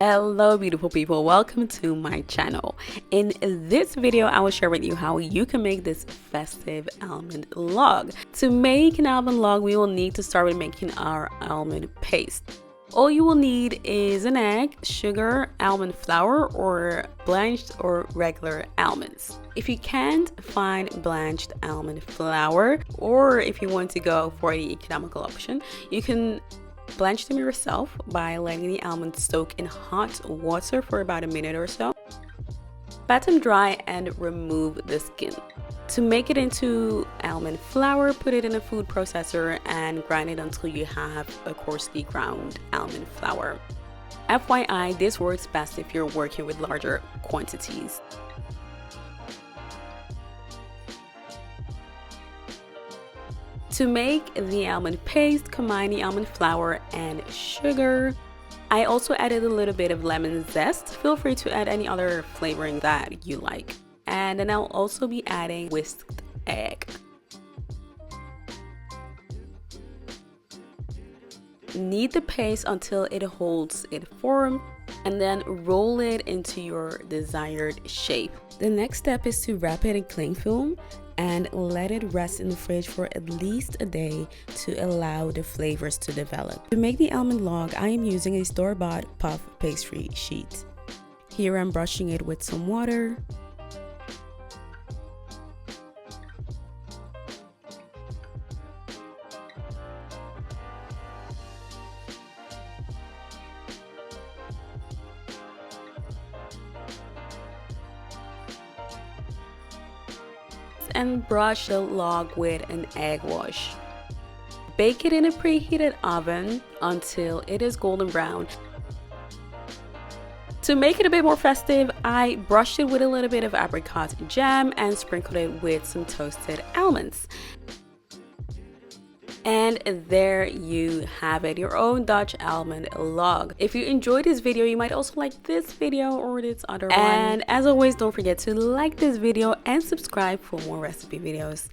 Hello beautiful people, welcome to my channel. In this video I will share with you how you can make this festive almond log. To make an almond log we will need to start with making our almond paste. All you will need is an egg, sugar, almond flour, or blanched or regular almonds. If you can't find blanched almond flour, or if you want to go for the economical option, you can blanch them yourself by letting the almonds soak in hot water for about a minute or so. Pat them dry and remove the skin. To make it into almond flour, put it in a food processor and grind it until you have a coarsely ground almond flour. FYI, this works best if you're working with larger quantities. To make the almond paste, combine the almond flour and sugar. I also added a little bit of lemon zest. Feel free to add any other flavoring that you like. And then I'll also be adding whisked egg. Knead the paste until it holds its form and then roll it into your desired shape. The next step is to wrap it in cling film and let it rest in the fridge for at least a day to allow the flavors to develop. To make the almond log, I am using a store-bought puff pastry sheet. Here I'm brushing it with some water. And brush the log with an egg wash. Bake it in a preheated oven until it is golden brown. To make it a bit more festive, I brushed it with a little bit of apricot jam and sprinkled it with some toasted almonds. And there you have it, your own Dutch almond log. If you enjoyed this video, you might also like this video or this other one. And as always, don't forget to like this video and subscribe for more recipe videos.